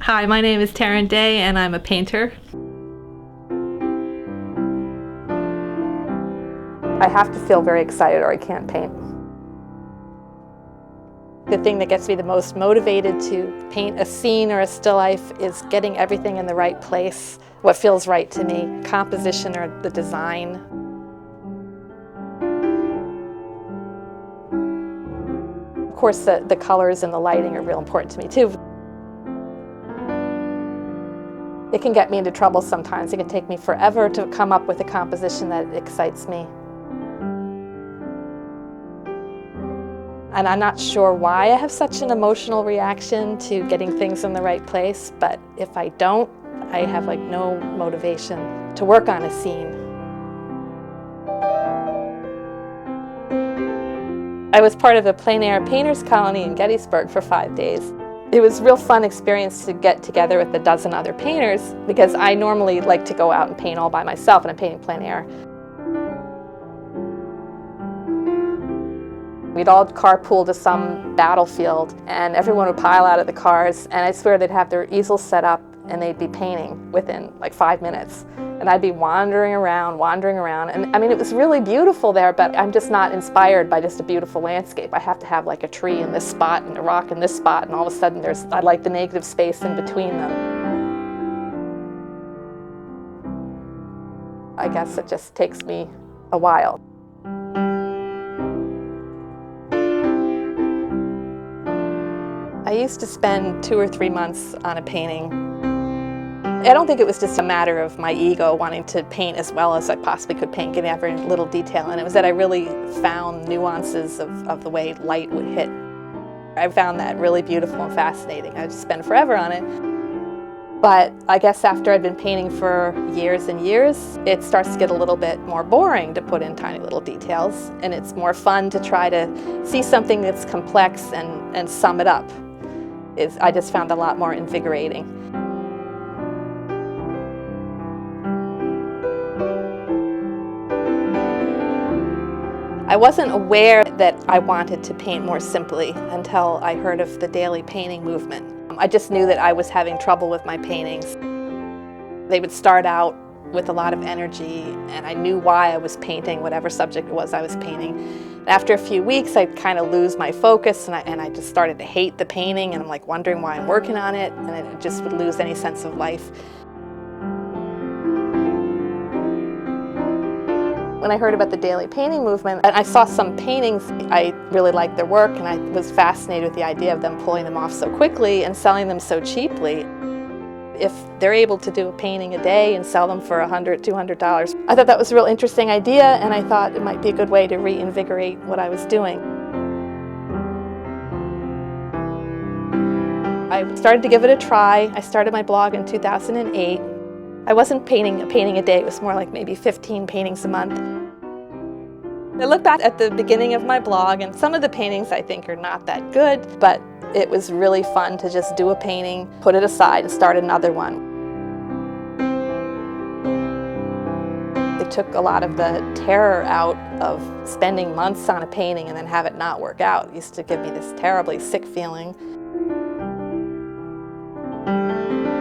Hi, my name is Taryn and I'm a painter. I have to feel very excited or I can't paint. The thing that gets me the most motivated to paint a scene or a still life is getting everything in the right place, what feels right to me, composition or the design. Of course, the colors and the lighting are real important to me too. It can get me into trouble sometimes. It can take me forever to come up with a composition that excites me. And I'm not sure why I have such an emotional reaction to getting things in the right place, but if I don't, I have no motivation to work on a scene. I was part of a plein air painters colony in Gettysburg for 5 days. It was a real fun experience to get together with a dozen other painters because I normally like to go out and paint all by myself and I'm painting plein air. We'd all carpool to some battlefield and everyone would pile out of the cars and I swear they'd have their easels set up and they'd be painting within 5 minutes. And I'd be wandering around. And I mean, it was really beautiful there, but I'm just not inspired by just a beautiful landscape. I have to have a tree in this spot and a rock in this spot, and all of a sudden I like the negative space in between them. I guess it just takes me a while. I used to spend 2 or 3 months on a painting. I don't think it was just a matter of my ego wanting to paint as well as I possibly could paint, getting every little detail, and it was that I really found nuances of the way light would hit. I found that really beautiful and fascinating. I'd spend forever on it. But I guess after I'd been painting for years and years, it starts to get a little bit more boring to put in tiny little details, and it's more fun to try to see something that's complex and sum it up. I just found a lot more invigorating. I wasn't aware that I wanted to paint more simply until I heard of the daily painting movement. I just knew that I was having trouble with my paintings. They would start out with a lot of energy, and I knew why I was painting whatever subject it was I was painting. After a few weeks, I'd kind of lose my focus, and I just started to hate the painting, and I'm wondering why I'm working on it, and I just would lose any sense of life. When I heard about the daily painting movement, and I saw some paintings, I really liked their work, and I was fascinated with the idea of them pulling them off so quickly and selling them so cheaply. If they're able to do a painting a day and sell them for $100, $200, I thought that was a real interesting idea, and I thought it might be a good way to reinvigorate what I was doing. I started to give it a try. I started my blog in 2008. I wasn't painting a painting a day, it was more like maybe 15 paintings a month. I look back at the beginning of my blog, and some of the paintings I think are not that good, but it was really fun to just do a painting, put it aside, and start another one. It took a lot of the terror out of spending months on a painting and then have it not work out. It used to give me this terribly sick feeling.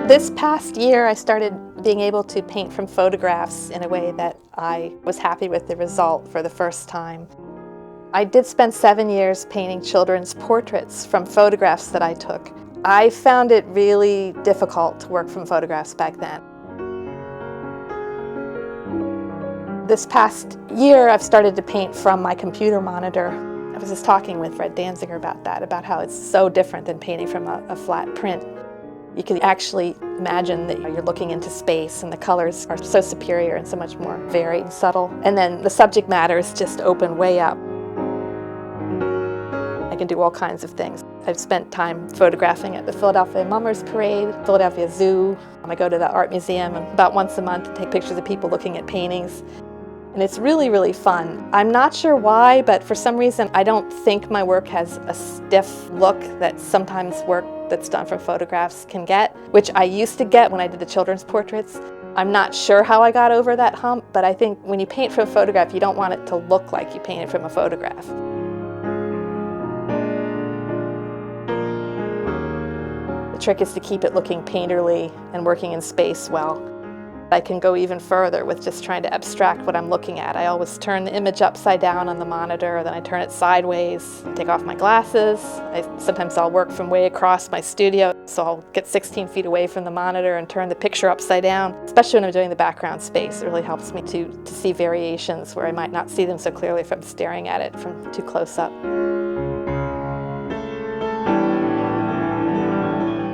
This past year, I started being able to paint from photographs in a way that I was happy with the result for the first time. I did spend 7 years painting children's portraits from photographs that I took. I found it really difficult to work from photographs back then. This past year, I've started to paint from my computer monitor. I was just talking with Fred Danziger about that, about how it's so different than painting from a flat print. You can actually imagine that you're looking into space and the colors are so superior and so much more varied and subtle. And then the subject matter is just open way up. I can do all kinds of things. I've spent time photographing at the Philadelphia Mummers Parade, Philadelphia Zoo. I go to the art museum about once a month to take pictures of people looking at paintings. And it's really, really fun. I'm not sure why, but for some reason I don't think my work has a stiff look that sometimes work that's done from photographs can get, which I used to get when I did the children's portraits. I'm not sure how I got over that hump, but I think when you paint from a photograph, you don't want it to look like you painted from a photograph. trick is to keep it looking painterly and working in space well. I can go even further with just trying to abstract what I'm looking at. I always turn the image upside down on the monitor, then I turn it sideways, take off my glasses. Sometimes I'll work from way across my studio, so I'll get 16 feet away from the monitor and turn the picture upside down. Especially when I'm doing the background space, it really helps me to see variations where I might not see them so clearly if I'm staring at it from too close up.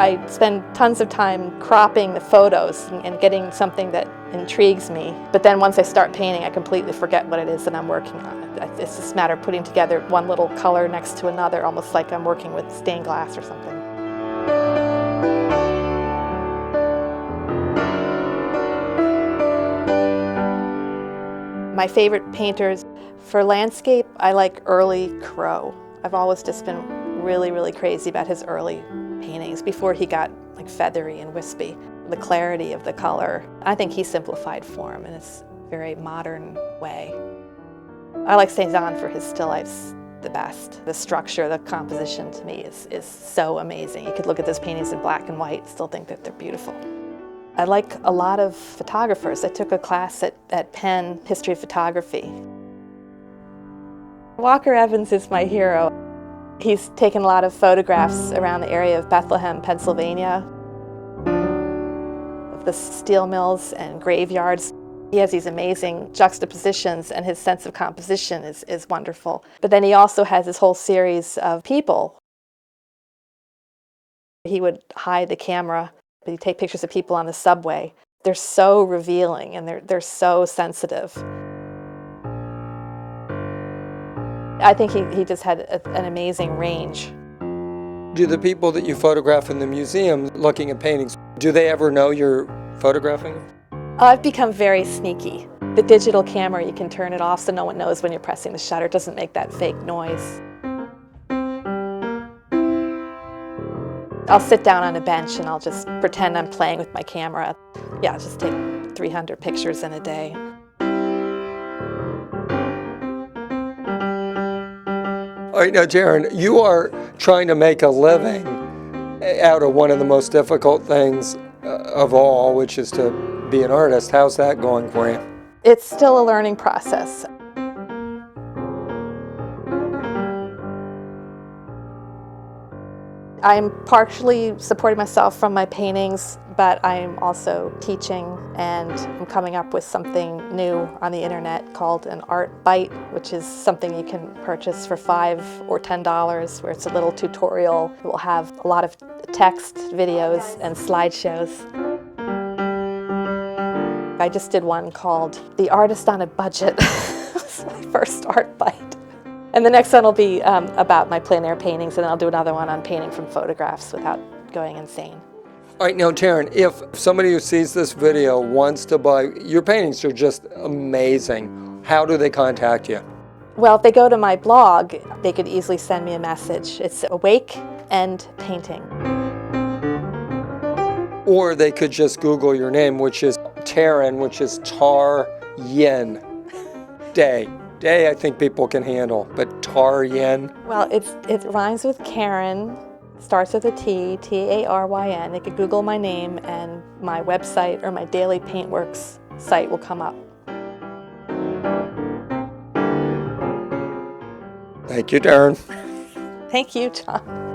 I spend tons of time cropping the photos and getting something that intrigues me. But then once I start painting, I completely forget what it is that I'm working on. It's just a matter of putting together one little color next to another, almost like I'm working with stained glass or something. My favorite painters, for landscape, I like early Crow. I've always just been really, really crazy about his early paintings before he got like feathery and wispy. The clarity of the color. I think he simplified form in this very modern way. I like Cézanne for his still lifes the best. The structure, the composition to me is so amazing. You could look at those paintings in black and white and still think that they're beautiful. I like a lot of photographers. I took a class at Penn, History of Photography. Walker Evans is my hero. He's taken a lot of photographs around the area of Bethlehem, Pennsylvania, of the steel mills and graveyards. He has these amazing juxtapositions, and his sense of composition is wonderful. But then he also has this whole series of people. He would hide the camera, but he'd take pictures of people on the subway. They're so revealing, and they're so sensitive. I think he just had an amazing range. Do the people that you photograph in the museum looking at paintings, do they ever know you're photographing them? I've become very sneaky. The digital camera, you can turn it off so no one knows when you're pressing the shutter. It doesn't make that fake noise. I'll sit down on a bench and I'll just pretend I'm playing with my camera. Yeah, I'll just take 300 pictures in a day. All right, now, Taryn, you are trying to make a living out of one of the most difficult things of all, which is to be an artist. How's that going for you? It's still a learning process. I'm partially supporting myself from my paintings, but I'm also teaching, and I'm coming up with something new on the internet called an art bite, which is something you can purchase for $5 or $10, where it's a little tutorial. It will have a lot of text, videos, and slideshows. I just did one called The Artist on a Budget. It's my first art bite. And the next one will be about my plein air paintings, and then I'll do another one on painting from photographs without going insane. All right, now, Taryn, if somebody who sees this video wants to buy, your paintings are just amazing. How do they contact you? Well, if they go to my blog, they could easily send me a message. It's Awake and Painting. Or they could just Google your name, which is Taryn, which is Tar-Yen. Day, I think people can handle, but Tar-Yen. Well, it rhymes with Karen, starts with a T, T-A-R-Y-N. They could Google my name, and my website or my Daily Paintworks site will come up. Thank you, Taryn. Thank you, John.